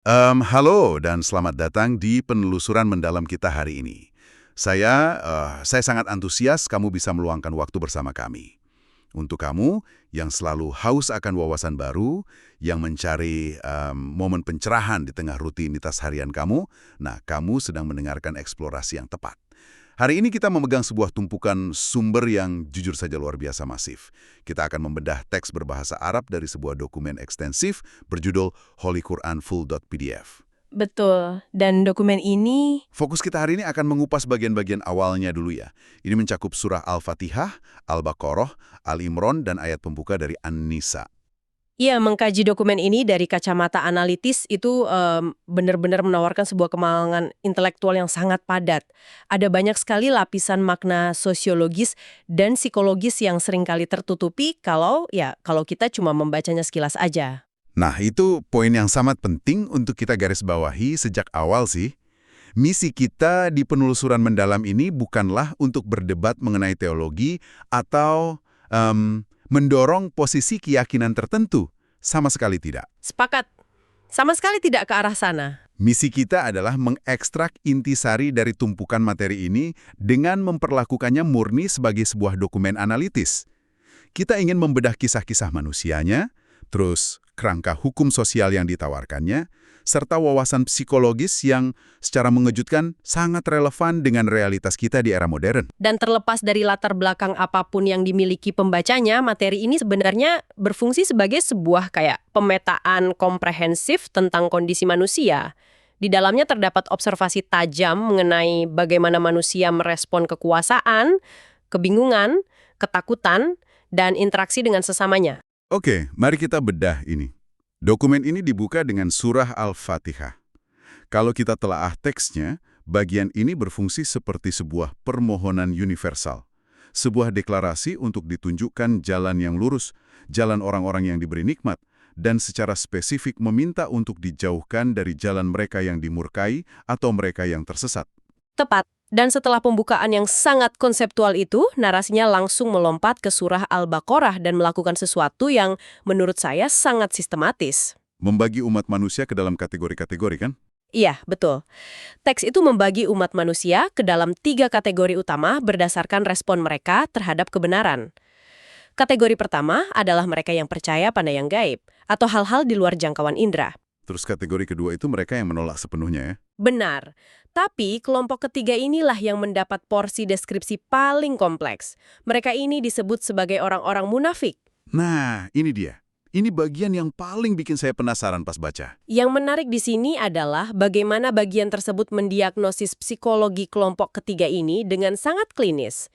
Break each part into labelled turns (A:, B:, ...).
A: Halo dan selamat datang di penelusuran mendalam kita hari ini. Saya sangat antusias kamu bisa meluangkan waktu bersama kami. Untuk kamu yang selalu haus akan wawasan baru, yang mencari momen pencerahan di tengah rutinitas harian kamu, nah kamu sedang mendengarkan eksplorasi yang tepat. Hari ini kita memegang sebuah tumpukan sumber yang jujur saja luar biasa masif. Kita akan membedah teks berbahasa Arab dari sebuah dokumen ekstensif berjudul holyquranfull.pdf.
B: Betul, dan dokumen ini,
A: Fokus kita hari ini akan mengupas bagian-bagian awalnya dulu ya. Ini mencakup surah Al-Fatihah, Al-Baqarah, Al-Imran, dan ayat pembuka dari An-Nisa.
B: ya mengkaji dokumen ini dari kacamata analitis itu benar-benar menawarkan sebuah kemalangan intelektual yang sangat padat. Ada banyak sekali lapisan makna sosiologis dan psikologis yang seringkali tertutupi kalau kita cuma membacanya sekilas aja.
A: Nah, itu poin yang sangat penting untuk kita garis bawahi sejak awal sih. Misi kita di penelusuran mendalam ini bukanlah untuk berdebat mengenai teologi atau mendorong posisi keyakinan tertentu. Sama sekali tidak.
B: Sepakat. Sama sekali tidak ke arah sana.
A: Misi kita adalah mengekstrak intisari dari tumpukan materi ini dengan memperlakukannya murni sebagai sebuah dokumen analitis. Kita ingin membedah kisah-kisah manusianya, terus kerangka hukum sosial yang ditawarkannya, serta wawasan psikologis yang secara mengejutkan sangat relevan dengan realitas kita di era modern.
B: Dan terlepas dari latar belakang apapun yang dimiliki pembacanya, materi ini sebenarnya berfungsi sebagai sebuah kayak pemetaan komprehensif tentang kondisi manusia. Di dalamnya terdapat observasi tajam mengenai bagaimana manusia merespon kekuasaan, kebingungan, ketakutan, dan interaksi dengan sesamanya.
A: Oke, mari kita bedah ini. Dokumen ini dibuka dengan surah Al-Fatihah. Kalau kita telaah teksnya, bagian ini berfungsi seperti sebuah permohonan universal. Sebuah deklarasi untuk ditunjukkan jalan yang lurus, jalan orang-orang yang diberi nikmat, dan secara spesifik meminta untuk dijauhkan dari jalan mereka yang dimurkai atau mereka yang tersesat.
B: Tepat. Dan setelah pembukaan yang sangat konseptual itu, narasinya langsung melompat ke surah Al-Baqarah dan melakukan sesuatu yang menurut saya sangat sistematis.
A: Membagi umat manusia ke dalam kategori-kategori kan?
B: Iya, betul. Teks itu membagi umat manusia ke dalam 3 kategori utama berdasarkan respon mereka terhadap kebenaran. Kategori pertama adalah mereka yang percaya pada yang gaib, atau hal-hal di luar jangkauan indera.
A: Terus kategori kedua itu mereka yang menolak sepenuhnya ya?
B: Benar. Tapi kelompok ketiga inilah yang mendapat porsi deskripsi paling kompleks. Mereka ini disebut sebagai orang-orang munafik.
A: Nah, ini dia. Ini bagian yang paling bikin saya penasaran pas baca.
B: Yang menarik di sini adalah bagaimana bagian tersebut mendiagnosis psikologi kelompok ketiga ini dengan sangat klinis.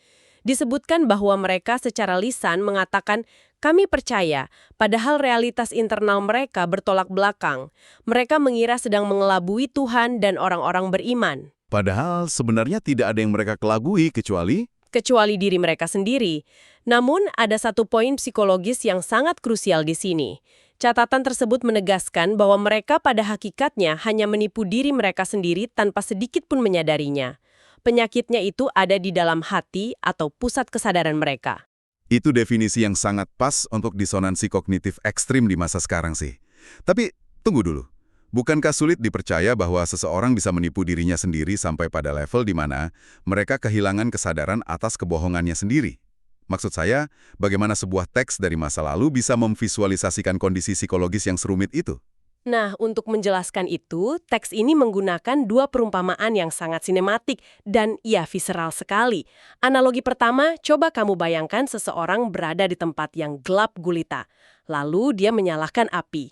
B: Disebutkan bahwa mereka secara lisan mengatakan, kami percaya, padahal realitas internal mereka bertolak belakang. Mereka mengira sedang mengelabui Tuhan dan orang-orang beriman.
A: Padahal sebenarnya tidak ada yang mereka kelabui
B: Kecuali diri mereka sendiri. Namun, ada satu poin psikologis yang sangat krusial di sini. Catatan tersebut menegaskan bahwa mereka pada hakikatnya hanya menipu diri mereka sendiri tanpa sedikit pun menyadarinya. Penyakitnya itu ada di dalam hati atau pusat kesadaran mereka.
A: itu definisi yang sangat pas untuk disonansi kognitif ekstrim di masa sekarang sih. Tapi tunggu dulu. Bukankah sulit dipercaya bahwa seseorang bisa menipu dirinya sendiri sampai pada level di mana mereka kehilangan kesadaran atas kebohongannya sendiri? Maksud saya, bagaimana sebuah teks dari masa lalu bisa memvisualisasikan kondisi psikologis yang serumit itu?
B: Nah, untuk menjelaskan itu, teks ini menggunakan 2 perumpamaan yang sangat sinematik dan visceral sekali. Analogi pertama, coba kamu bayangkan seseorang berada di tempat yang gelap gulita. Lalu dia menyalakan api.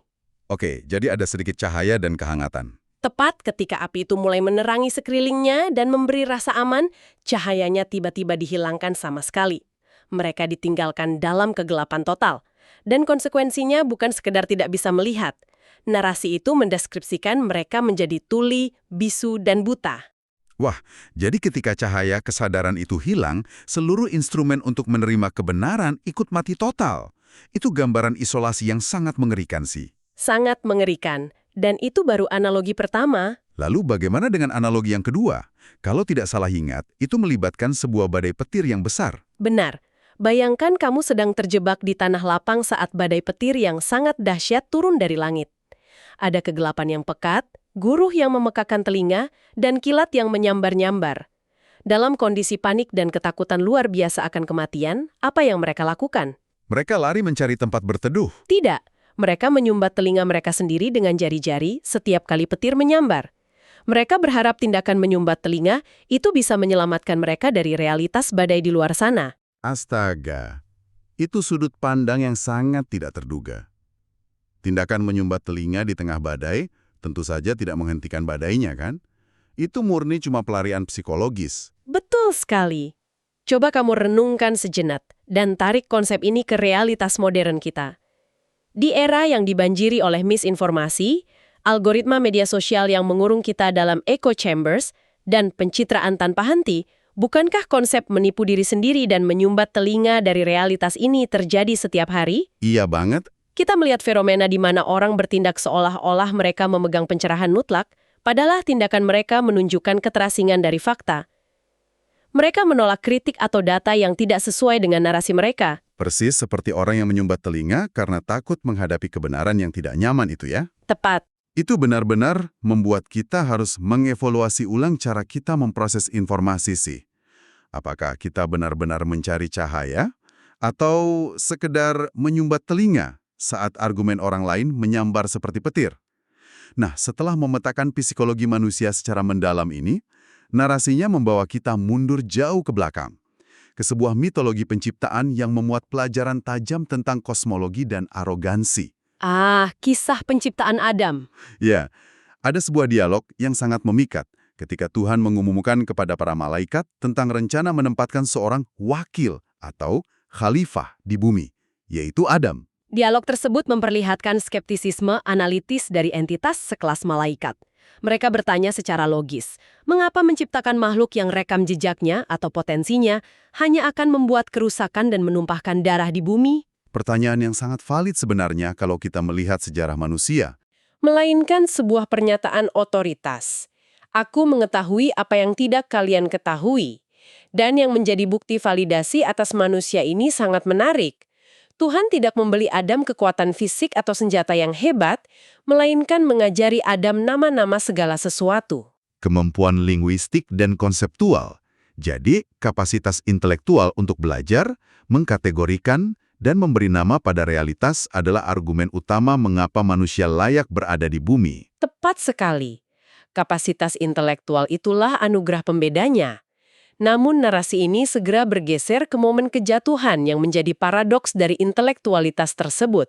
A: Oke, jadi ada sedikit cahaya dan kehangatan.
B: Tepat ketika api itu mulai menerangi sekelilingnya dan memberi rasa aman, cahayanya tiba-tiba dihilangkan sama sekali. Mereka ditinggalkan dalam kegelapan total. Dan konsekuensinya bukan sekedar tidak bisa melihat. Narasi itu mendeskripsikan mereka menjadi tuli, bisu, dan buta.
A: Wah, jadi ketika cahaya kesadaran itu hilang, seluruh instrumen untuk menerima kebenaran ikut mati total. Itu gambaran isolasi yang sangat mengerikan sih.
B: Sangat mengerikan. Dan itu baru analogi pertama.
A: Lalu bagaimana dengan analogi yang kedua? Kalau tidak salah ingat, itu melibatkan sebuah badai petir yang besar.
B: Benar. Bayangkan kamu sedang terjebak di tanah lapang saat badai petir yang sangat dahsyat turun dari langit. Ada kegelapan yang pekat, guruh yang memekakan telinga, dan kilat yang menyambar-nyambar. Dalam kondisi panik dan ketakutan luar biasa akan kematian, apa yang mereka lakukan?
A: Mereka lari mencari tempat berteduh.
B: Tidak, mereka menyumbat telinga mereka sendiri dengan jari-jari setiap kali petir menyambar. Mereka berharap tindakan menyumbat telinga itu bisa menyelamatkan mereka dari realitas badai di luar sana.
A: Astaga, itu sudut pandang yang sangat tidak terduga. Tindakan menyumbat telinga di tengah badai tentu saja tidak menghentikan badainya, kan? Itu murni cuma pelarian psikologis.
B: Betul sekali. Coba kamu renungkan sejenak dan tarik konsep ini ke realitas modern kita. Di era yang dibanjiri oleh misinformasi, algoritma media sosial yang mengurung kita dalam echo chambers, dan pencitraan tanpa henti, bukankah konsep menipu diri sendiri dan menyumbat telinga dari realitas ini terjadi setiap hari?
A: Iya banget.
B: Kita melihat fenomena di mana orang bertindak seolah-olah mereka memegang pencerahan mutlak, padahal tindakan mereka menunjukkan keterasingan dari fakta. Mereka menolak kritik atau data yang tidak sesuai dengan narasi mereka.
A: Persis seperti orang yang menyumbat telinga karena takut menghadapi kebenaran yang tidak nyaman itu ya.
B: Tepat.
A: Itu benar-benar membuat kita harus mengevaluasi ulang cara kita memproses informasi sih. Apakah kita benar-benar mencari cahaya atau sekedar menyumbat telinga saat argumen orang lain menyambar seperti petir? Nah, setelah memetakan psikologi manusia secara mendalam ini, narasinya membawa kita mundur jauh ke belakang, ke sebuah mitologi penciptaan yang memuat pelajaran tajam tentang kosmologi dan arogansi.
B: Kisah penciptaan Adam.
A: Ya, ada sebuah dialog yang sangat memikat ketika Tuhan mengumumkan kepada para malaikat tentang rencana menempatkan seorang wakil atau khalifah di bumi, yaitu Adam.
B: Dialog tersebut memperlihatkan skeptisisme analitis dari entitas sekelas malaikat. Mereka bertanya secara logis, mengapa menciptakan makhluk yang rekam jejaknya atau potensinya hanya akan membuat kerusakan dan menumpahkan darah di bumi?
A: Pertanyaan yang sangat valid sebenarnya kalau kita melihat sejarah manusia.
B: Melainkan sebuah pernyataan otoritas. Aku mengetahui apa yang tidak kalian ketahui. Dan yang menjadi bukti validasi atas manusia ini sangat menarik. Tuhan tidak membeli Adam kekuatan fisik atau senjata yang hebat, melainkan mengajari Adam nama-nama segala sesuatu.
A: Kemampuan linguistik dan konseptual. Jadi, kapasitas intelektual untuk belajar, mengkategorikan, dan memberi nama pada realitas adalah argumen utama mengapa manusia layak berada di bumi.
B: Tepat sekali. Kapasitas intelektual itulah anugerah pembedanya. Namun narasi ini segera bergeser ke momen kejatuhan yang menjadi paradoks dari intelektualitas tersebut.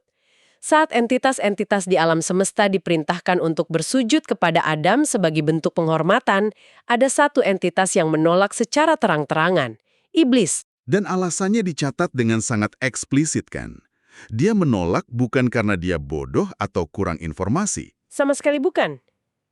B: Saat entitas-entitas di alam semesta diperintahkan untuk bersujud kepada Adam sebagai bentuk penghormatan, ada satu entitas yang menolak secara terang-terangan, iblis.
A: Dan alasannya dicatat dengan sangat eksplisit kan. Dia menolak bukan karena dia bodoh atau kurang informasi.
B: Sama sekali bukan.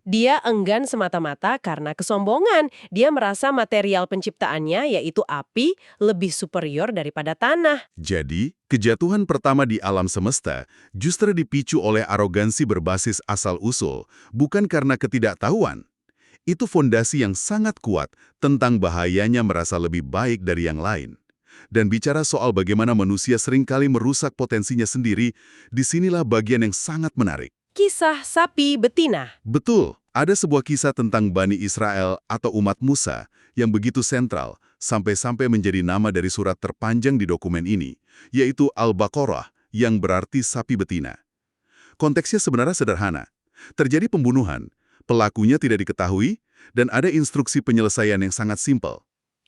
B: Dia enggan semata-mata karena kesombongan. Dia merasa material penciptaannya, yaitu api, lebih superior daripada tanah.
A: Jadi, kejatuhan pertama di alam semesta justru dipicu oleh arogansi berbasis asal-usul, bukan karena ketidaktahuan. Itu fondasi yang sangat kuat tentang bahayanya merasa lebih baik dari yang lain. Dan bicara soal bagaimana manusia seringkali merusak potensinya sendiri, disinilah bagian yang sangat menarik.
B: Kisah sapi betina.
A: Betul, ada sebuah kisah tentang Bani Israel atau umat Musa yang begitu sentral sampai-sampai menjadi nama dari surat terpanjang di dokumen ini, yaitu Al-Baqarah yang berarti sapi betina. Konteksnya sebenarnya sederhana. Terjadi pembunuhan, pelakunya tidak diketahui, dan ada instruksi penyelesaian yang sangat simpel.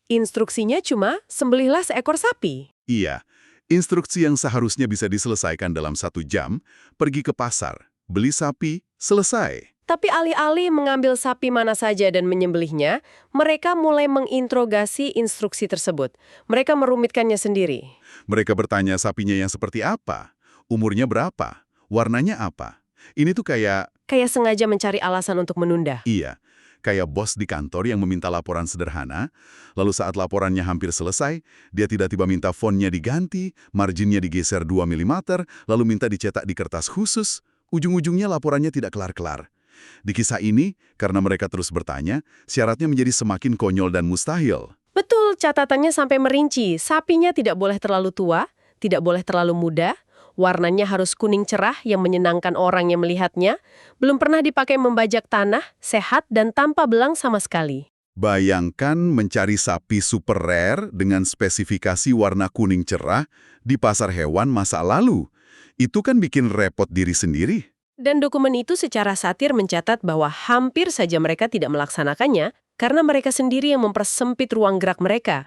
B: Instruksinya cuma, sembelihlah seekor sapi.
A: Iya, instruksi yang seharusnya bisa diselesaikan dalam 1 jam, pergi ke pasar, beli sapi, selesai.
B: Tapi alih-alih mengambil sapi mana saja dan menyembelihnya, mereka mulai menginterogasi instruksi tersebut. Mereka merumitkannya sendiri.
A: Mereka bertanya sapinya yang seperti apa, umurnya berapa, warnanya apa. Ini tuh kayak
B: sengaja mencari alasan untuk menunda.
A: Iya, kayak bos di kantor yang meminta laporan sederhana, lalu saat laporannya hampir selesai, dia tiba-tiba minta fontnya diganti, marginnya digeser 2 mm, lalu minta dicetak di kertas khusus. Ujung-ujungnya laporannya tidak kelar-kelar. Di kisah ini, karena mereka terus bertanya, syaratnya menjadi semakin konyol dan mustahil.
B: Betul, catatannya sampai merinci. Sapinya tidak boleh terlalu tua, tidak boleh terlalu muda, Warnanya harus kuning cerah yang menyenangkan orang yang melihatnya, belum pernah dipakai membajak tanah, sehat dan tanpa belang sama sekali.
A: Bayangkan mencari sapi super rare dengan spesifikasi warna kuning cerah di pasar hewan masa lalu. Itu kan bikin repot diri sendiri.
B: Dan dokumen itu secara satir mencatat bahwa hampir saja mereka tidak melaksanakannya karena mereka sendiri yang mempersempit ruang gerak mereka.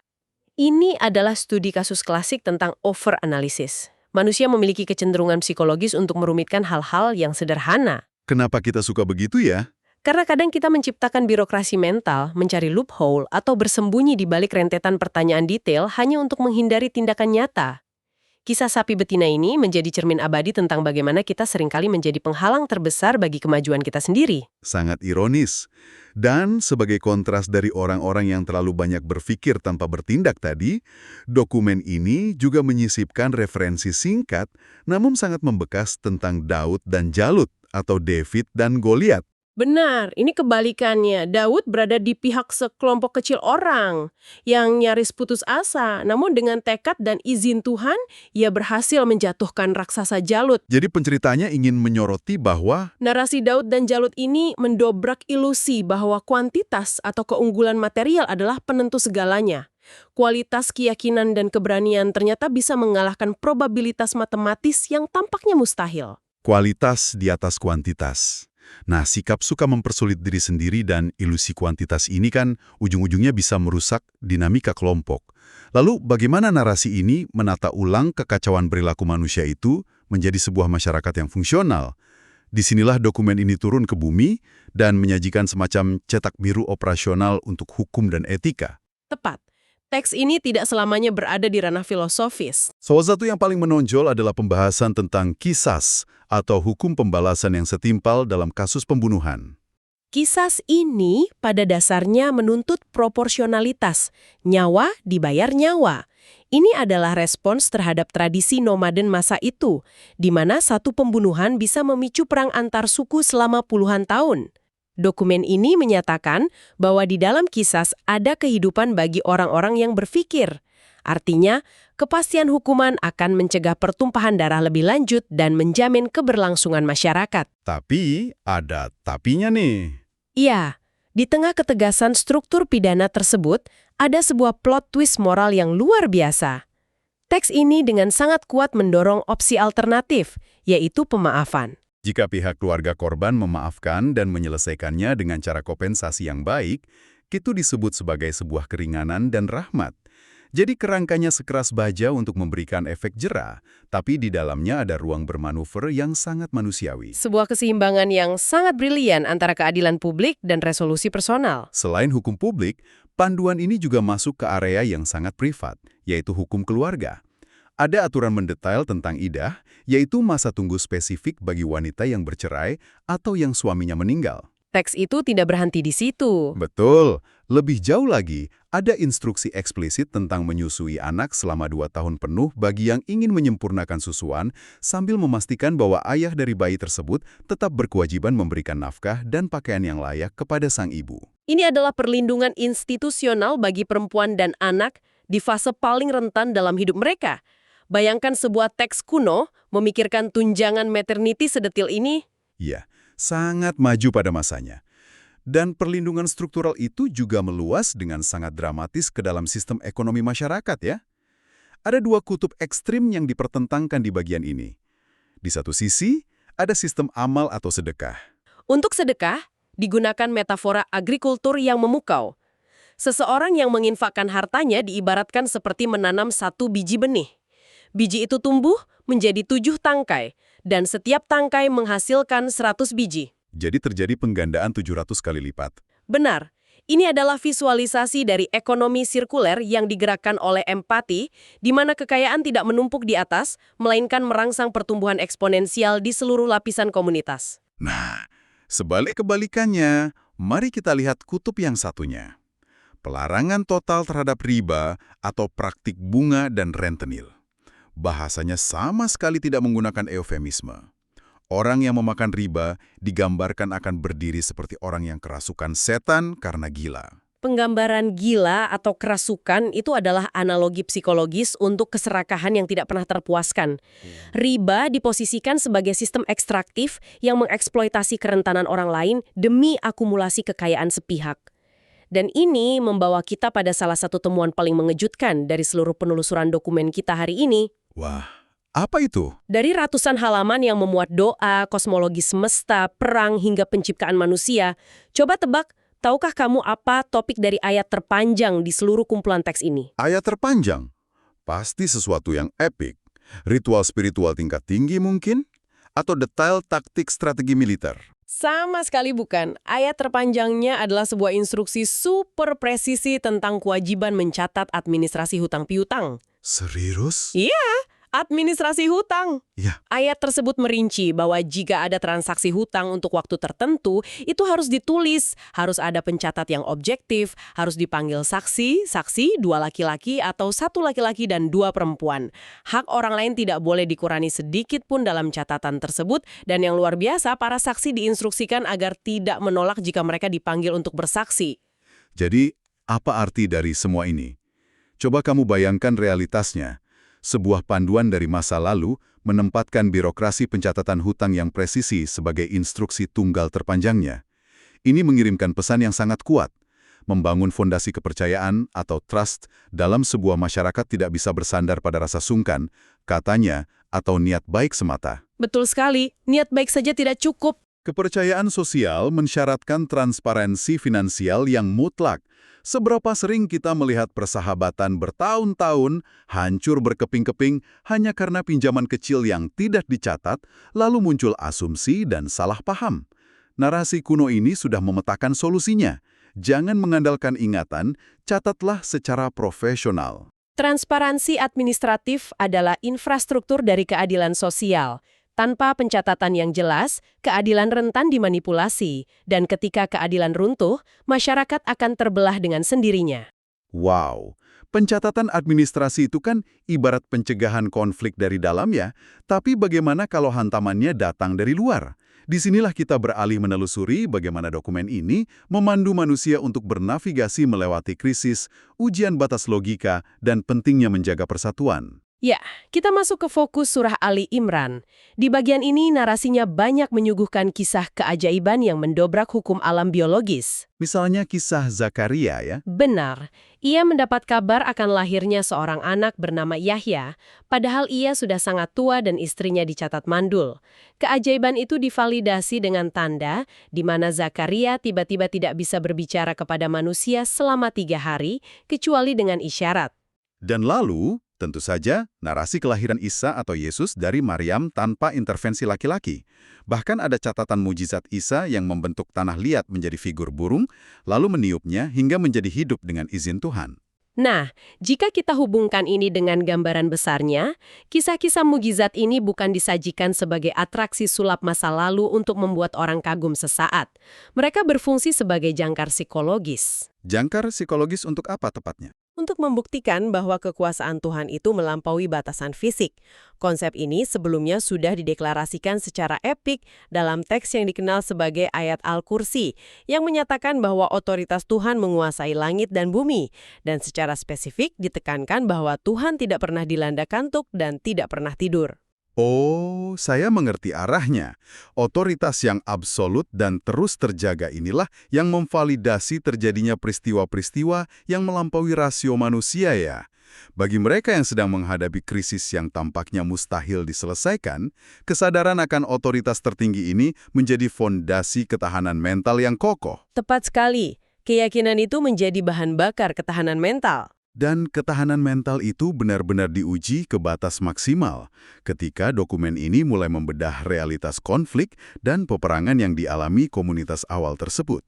B: Ini adalah studi kasus klasik tentang over-analisis. Manusia memiliki kecenderungan psikologis untuk merumitkan hal-hal yang sederhana.
A: Kenapa kita suka begitu ya?
B: Karena kadang kita menciptakan birokrasi mental, mencari loophole, atau bersembunyi di balik rentetan pertanyaan detail hanya untuk menghindari tindakan nyata. Kisah sapi betina ini menjadi cermin abadi tentang bagaimana kita seringkali menjadi penghalang terbesar bagi kemajuan kita sendiri.
A: Sangat ironis. Dan sebagai kontras dari orang-orang yang terlalu banyak berpikir tanpa bertindak tadi, dokumen ini juga menyisipkan referensi singkat namun sangat membekas tentang Daud dan Jalut atau David dan Goliat.
B: Benar, ini kebalikannya. Daud berada di pihak sekelompok kecil orang yang nyaris putus asa, namun dengan tekad dan izin Tuhan, ia berhasil menjatuhkan raksasa Jalut.
A: Jadi penceritanya ingin menyoroti bahwa
B: Narasi Daud dan Jalut ini mendobrak ilusi bahwa kuantitas atau keunggulan material adalah penentu segalanya. Kualitas keyakinan dan keberanian ternyata bisa mengalahkan probabilitas matematis yang tampaknya mustahil.
A: kualitas di atas kuantitas. Nah, sikap suka mempersulit diri sendiri dan ilusi kuantitas ini kan ujung-ujungnya bisa merusak dinamika kelompok. Lalu bagaimana narasi ini menata ulang kekacauan perilaku manusia itu menjadi sebuah masyarakat yang fungsional? Disinilah dokumen ini turun ke bumi dan menyajikan semacam cetak biru operasional untuk hukum dan etika.
B: Tepat. Teks ini tidak selamanya berada di ranah filosofis.
A: Salah satu yang paling menonjol adalah pembahasan tentang kisas atau hukum pembalasan yang setimpal dalam kasus pembunuhan.
B: Kisas ini pada dasarnya menuntut proporsionalitas, nyawa dibayar nyawa. Ini adalah respons terhadap tradisi nomaden masa itu, di mana satu pembunuhan bisa memicu perang antar suku selama puluhan tahun. Dokumen ini menyatakan bahwa di dalam kisas ada kehidupan bagi orang-orang yang berpikir. Artinya, kepastian hukuman akan mencegah pertumpahan darah lebih lanjut dan menjamin keberlangsungan masyarakat.
A: Tapi ada tapinya nih.
B: Iya, di tengah ketegasan struktur pidana tersebut, ada sebuah plot twist moral yang luar biasa. Teks ini dengan sangat kuat mendorong opsi alternatif, yaitu pemaafan.
A: Jika pihak keluarga korban memaafkan dan menyelesaikannya dengan cara kompensasi yang baik, itu disebut sebagai sebuah keringanan dan rahmat. Jadi kerangkanya sekeras baja untuk memberikan efek jera, tapi di dalamnya ada ruang bermanuver yang sangat manusiawi.
B: Sebuah keseimbangan yang sangat brilian antara keadilan publik dan resolusi personal.
A: Selain hukum publik, panduan ini juga masuk ke area yang sangat privat, yaitu hukum keluarga. Ada aturan mendetail tentang idah, yaitu masa tunggu spesifik bagi wanita yang bercerai atau yang suaminya meninggal.
B: Teks itu tidak berhenti di situ.
A: Betul. Lebih jauh lagi, ada instruksi eksplisit tentang menyusui anak selama 2 tahun penuh bagi yang ingin menyempurnakan susuan sambil memastikan bahwa ayah dari bayi tersebut tetap berkewajiban memberikan nafkah dan pakaian yang layak kepada sang ibu.
B: Ini adalah perlindungan institusional bagi perempuan dan anak di fase paling rentan dalam hidup mereka. Bayangkan sebuah teks kuno memikirkan tunjangan maternity sedetil ini.
A: Ya, sangat maju pada masanya. Dan perlindungan struktural itu juga meluas dengan sangat dramatis ke dalam sistem ekonomi masyarakat ya. Ada 2 kutub ekstrim yang dipertentangkan di bagian ini. Di satu sisi, ada sistem amal atau sedekah.
B: Untuk sedekah, digunakan metafora agrikultur yang memukau. Seseorang yang menginfakkan hartanya diibaratkan seperti menanam 1 biji benih. Biji itu tumbuh menjadi 7 tangkai, dan setiap tangkai menghasilkan 100 biji.
A: Jadi terjadi penggandaan 700 kali lipat.
B: Benar, ini adalah visualisasi dari ekonomi sirkuler yang digerakkan oleh empati, di mana kekayaan tidak menumpuk di atas, melainkan merangsang pertumbuhan eksponensial di seluruh lapisan komunitas.
A: Nah, kebalikannya, mari kita lihat kutub yang satunya. Pelarangan total terhadap riba atau praktik bunga dan rentenil. Bahasanya sama sekali tidak menggunakan eufemisme. Orang yang memakan riba digambarkan akan berdiri seperti orang yang kerasukan setan karena gila.
B: Penggambaran gila atau kerasukan itu adalah analogi psikologis untuk keserakahan yang tidak pernah terpuaskan. Riba diposisikan sebagai sistem ekstraktif yang mengeksploitasi kerentanan orang lain demi akumulasi kekayaan sepihak. Dan ini membawa kita pada salah satu temuan paling mengejutkan dari seluruh penelusuran dokumen kita hari ini.
A: Wah, apa itu?
B: Dari ratusan halaman yang memuat doa, kosmologi semesta, perang, hingga penciptaan manusia, coba tebak, tahukah kamu apa topik dari ayat terpanjang di seluruh kumpulan teks ini?
A: Ayat terpanjang. Pasti sesuatu yang epik. Ritual spiritual tingkat tinggi mungkin? Atau detail taktik strategi militer?
B: Sama sekali bukan. Ayat terpanjangnya adalah sebuah instruksi super presisi tentang kewajiban mencatat administrasi hutang piutang.
A: Serius?
B: Iya, administrasi hutang.
A: Ya.
B: Ayat tersebut merinci bahwa jika ada transaksi hutang untuk waktu tertentu, itu harus ditulis, harus ada pencatat yang objektif, harus dipanggil saksi, 2 laki-laki atau 1 laki-laki dan 2 perempuan. Hak orang lain tidak boleh dikurangi sedikit pun dalam catatan tersebut, dan yang luar biasa, para saksi diinstruksikan agar tidak menolak jika mereka dipanggil untuk bersaksi.
A: Jadi, apa arti dari semua ini? Coba kamu bayangkan realitasnya. Sebuah panduan dari masa lalu menempatkan birokrasi pencatatan hutang yang presisi sebagai instruksi tunggal terpanjangnya. Ini mengirimkan pesan yang sangat kuat. Membangun fondasi kepercayaan atau trust dalam sebuah masyarakat tidak bisa bersandar pada rasa sungkan, katanya, atau niat baik semata.
B: Betul sekali, niat baik saja tidak cukup.
A: Kepercayaan sosial mensyaratkan transparansi finansial yang mutlak. Seberapa sering kita melihat persahabatan bertahun-tahun hancur berkeping-keping hanya karena pinjaman kecil yang tidak dicatat, lalu muncul asumsi dan salah paham. Narasi kuno ini sudah memetakan solusinya. Jangan mengandalkan ingatan, catatlah secara profesional.
B: Transparansi administratif adalah infrastruktur dari keadilan sosial. Tanpa pencatatan yang jelas, keadilan rentan dimanipulasi, dan ketika keadilan runtuh, masyarakat akan terbelah dengan sendirinya.
A: Wow, pencatatan administrasi itu kan ibarat pencegahan konflik dari dalam ya, tapi bagaimana kalau hantamannya datang dari luar? Disinilah kita beralih menelusuri bagaimana dokumen ini memandu manusia untuk bernavigasi melewati krisis, ujian batas logika, dan pentingnya menjaga persatuan.
B: Ya, kita masuk ke fokus surah Ali Imran. Di bagian ini narasinya banyak menyuguhkan kisah keajaiban yang mendobrak hukum alam biologis.
A: Misalnya kisah Zakaria ya.
B: Benar, ia mendapat kabar akan lahirnya seorang anak bernama Yahya, padahal ia sudah sangat tua dan istrinya dicatat mandul. Keajaiban itu divalidasi dengan tanda di mana Zakaria tiba-tiba tidak bisa berbicara kepada manusia selama 3 hari, kecuali dengan isyarat.
A: Dan lalu, tentu saja, narasi kelahiran Isa atau Yesus dari Maryam tanpa intervensi laki-laki. Bahkan ada catatan mujizat Isa yang membentuk tanah liat menjadi figur burung, lalu meniupnya hingga menjadi hidup dengan izin Tuhan.
B: Nah, jika kita hubungkan ini dengan gambaran besarnya, kisah-kisah mujizat ini bukan disajikan sebagai atraksi sulap masa lalu untuk membuat orang kagum sesaat. Mereka berfungsi sebagai jangkar psikologis.
A: Jangkar psikologis untuk apa tepatnya?
B: Untuk membuktikan bahwa kekuasaan Tuhan itu melampaui batasan fisik. Konsep ini sebelumnya sudah dideklarasikan secara epik dalam teks yang dikenal sebagai ayat Al-Kursi, yang menyatakan bahwa otoritas Tuhan menguasai langit dan bumi, dan secara spesifik ditekankan bahwa Tuhan tidak pernah dilanda kantuk dan tidak pernah tidur.
A: Oh, saya mengerti arahnya. Otoritas yang absolut dan terus terjaga inilah yang memvalidasi terjadinya peristiwa-peristiwa yang melampaui rasio manusia ya. Bagi mereka yang sedang menghadapi krisis yang tampaknya mustahil diselesaikan, kesadaran akan otoritas tertinggi ini menjadi fondasi ketahanan mental yang kokoh.
B: Tepat sekali. Keyakinan itu menjadi bahan bakar ketahanan mental.
A: Dan ketahanan mental itu benar-benar diuji ke batas maksimal ketika dokumen ini mulai membedah realitas konflik dan peperangan yang dialami komunitas awal tersebut.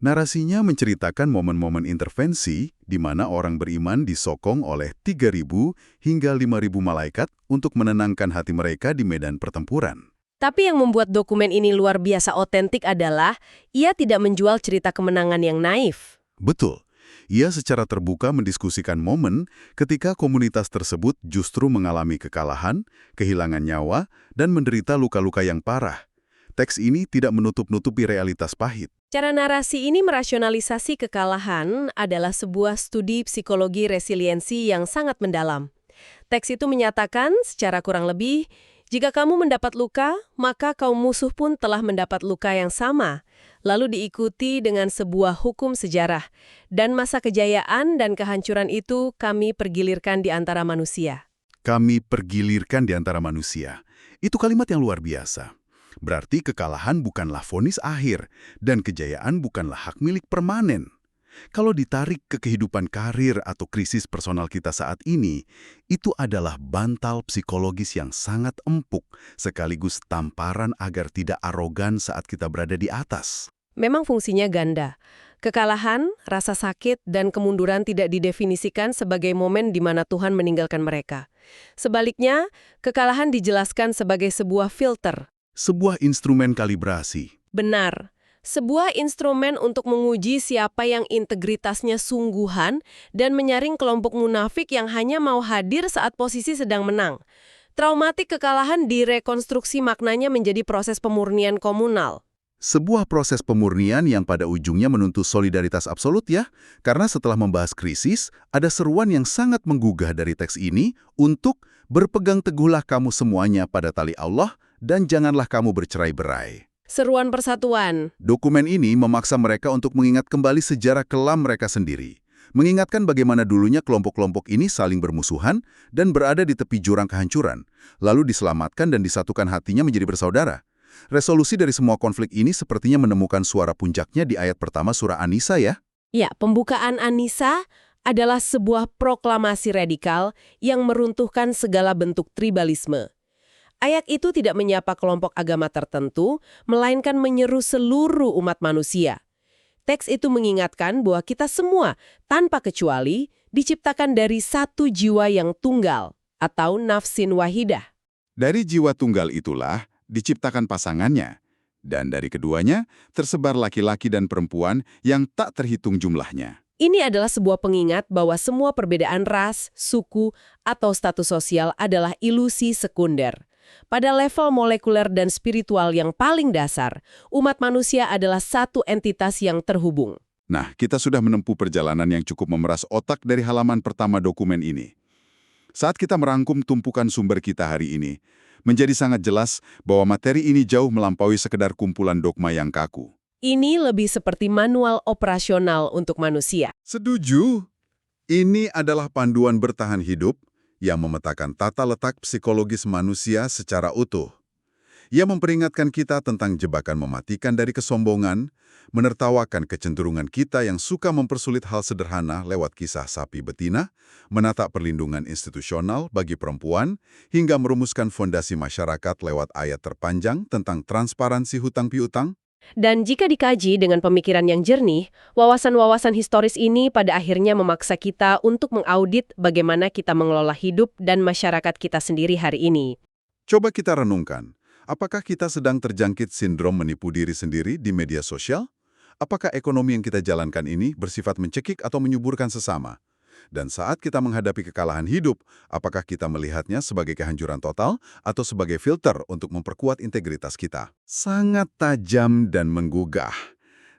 A: Narasinya menceritakan momen-momen intervensi di mana orang beriman disokong oleh 3.000 hingga 5.000 malaikat untuk menenangkan hati mereka di medan pertempuran.
B: Tapi yang membuat dokumen ini luar biasa otentik adalah ia tidak menjual cerita kemenangan yang naif.
A: Betul. Ia secara terbuka mendiskusikan momen ketika komunitas tersebut justru mengalami kekalahan, kehilangan nyawa, dan menderita luka-luka yang parah. Teks ini tidak menutup-nutupi realitas pahit.
B: Cara narasi ini merasionalisasi kekalahan adalah sebuah studi psikologi resiliensi yang sangat mendalam. Teks itu menyatakan secara kurang lebih, jika kamu mendapat luka, maka kaum musuh pun telah mendapat luka yang sama. Lalu diikuti dengan sebuah hukum sejarah. Dan masa kejayaan dan kehancuran itu kami pergilirkan di antara manusia.
A: Kami pergilirkan di antara manusia. Itu kalimat yang luar biasa. Berarti kekalahan bukanlah vonis akhir, dan kejayaan bukanlah hak milik permanen. Kalau ditarik ke kehidupan karir atau krisis personal kita saat ini, itu adalah bantal psikologis yang sangat empuk, sekaligus tamparan agar tidak arogan saat kita berada di atas.
B: Memang fungsinya ganda. Kekalahan, rasa sakit, dan kemunduran tidak didefinisikan sebagai momen di mana Tuhan meninggalkan mereka. Sebaliknya, kekalahan dijelaskan sebagai sebuah filter.
A: Sebuah instrumen kalibrasi.
B: Benar. Sebuah instrumen untuk menguji siapa yang integritasnya sungguhan dan menyaring kelompok munafik yang hanya mau hadir saat posisi sedang menang. Traumatik kekalahan direkonstruksi maknanya menjadi proses pemurnian komunal.
A: Sebuah proses pemurnian yang pada ujungnya menuntut solidaritas absolut ya, karena setelah membahas krisis, ada seruan yang sangat menggugah dari teks ini untuk berpegang teguhlah kamu semuanya pada tali Allah dan janganlah kamu bercerai-berai.
B: Seruan persatuan.
A: Dokumen ini memaksa mereka untuk mengingat kembali sejarah kelam mereka sendiri. Mengingatkan bagaimana dulunya kelompok-kelompok ini saling bermusuhan dan berada di tepi jurang kehancuran, lalu diselamatkan dan disatukan hatinya menjadi bersaudara. Resolusi dari semua konflik ini sepertinya menemukan suara puncaknya di ayat pertama surah An-Nisa ya.
B: Ya, pembukaan An-Nisa adalah sebuah proklamasi radikal yang meruntuhkan segala bentuk tribalisme. Ayat itu tidak menyapa kelompok agama tertentu, melainkan menyeru seluruh umat manusia. Teks itu mengingatkan bahwa kita semua, tanpa kecuali, diciptakan dari satu jiwa yang tunggal, atau nafsin wahidah.
A: Dari jiwa tunggal itulah diciptakan pasangannya, dan dari keduanya tersebar laki-laki dan perempuan yang tak terhitung jumlahnya.
B: Ini adalah sebuah pengingat bahwa semua perbedaan ras, suku, atau status sosial adalah ilusi sekunder. Pada level molekuler dan spiritual yang paling dasar, umat manusia adalah satu entitas yang terhubung.
A: Nah, kita sudah menempuh perjalanan yang cukup memeras otak dari halaman pertama dokumen ini. Saat kita merangkum tumpukan sumber kita hari ini, menjadi sangat jelas bahwa materi ini jauh melampaui sekedar kumpulan dogma yang kaku.
B: Ini lebih seperti manual operasional untuk manusia.
A: Setuju. Ini adalah panduan bertahan hidup yang memetakan tata letak psikologis manusia secara utuh. Ia memperingatkan kita tentang jebakan mematikan dari kesombongan, menertawakan kecenderungan kita yang suka mempersulit hal sederhana lewat kisah sapi betina, menata perlindungan institusional bagi perempuan, hingga merumuskan fondasi masyarakat lewat ayat terpanjang tentang transparansi hutang piutang.
B: Dan jika dikaji dengan pemikiran yang jernih, wawasan-wawasan historis ini pada akhirnya memaksa kita untuk mengaudit bagaimana kita mengelola hidup dan masyarakat kita sendiri hari ini.
A: Coba kita renungkan, apakah kita sedang terjangkit sindrom menipu diri sendiri di media sosial? Apakah ekonomi yang kita jalankan ini bersifat mencekik atau menyuburkan sesama? Dan saat kita menghadapi kekalahan hidup, apakah kita melihatnya sebagai kehancuran total atau sebagai filter untuk memperkuat integritas kita? Sangat tajam dan menggugah.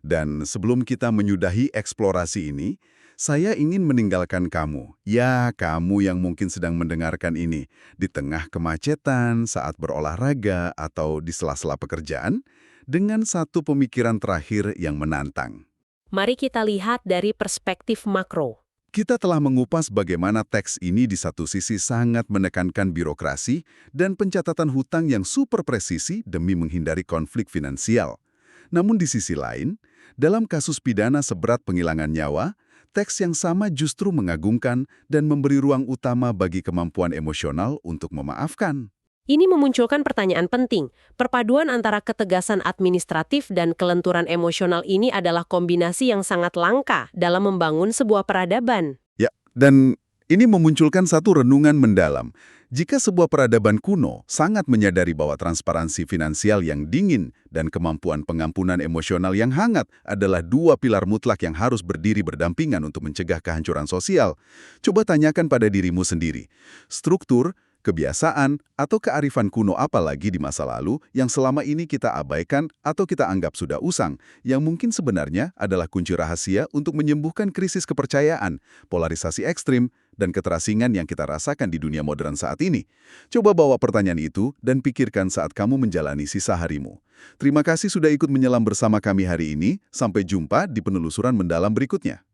A: Dan sebelum kita menyudahi eksplorasi ini, saya ingin meninggalkan kamu, ya kamu yang mungkin sedang mendengarkan ini, di tengah kemacetan saat berolahraga atau di sela-sela pekerjaan, dengan satu pemikiran terakhir yang menantang.
B: Mari kita lihat dari perspektif makro.
A: Kita telah mengupas bagaimana teks ini di satu sisi sangat menekankan birokrasi dan pencatatan hutang yang super presisi demi menghindari konflik finansial. Namun di sisi lain, dalam kasus pidana seberat penghilangan nyawa, teks yang sama justru mengagungkan dan memberi ruang utama bagi kemampuan emosional untuk memaafkan.
B: Ini memunculkan pertanyaan penting. Perpaduan antara ketegasan administratif dan kelenturan emosional ini adalah kombinasi yang sangat langka dalam membangun sebuah peradaban.
A: Ya, dan ini memunculkan satu renungan mendalam. Jika sebuah peradaban kuno sangat menyadari bahwa transparansi finansial yang dingin dan kemampuan pengampunan emosional yang hangat adalah dua pilar mutlak yang harus berdiri berdampingan untuk mencegah kehancuran sosial, coba tanyakan pada dirimu sendiri. Struktur, kebiasaan, atau kearifan kuno apa lagi di masa lalu yang selama ini kita abaikan atau kita anggap sudah usang, yang mungkin sebenarnya adalah kunci rahasia untuk menyembuhkan krisis kepercayaan, polarisasi ekstrim, dan keterasingan yang kita rasakan di dunia modern saat ini. Coba bawa pertanyaan itu dan pikirkan saat kamu menjalani sisa harimu. Terima kasih sudah ikut menyelam bersama kami hari ini. Sampai jumpa di penelusuran mendalam berikutnya.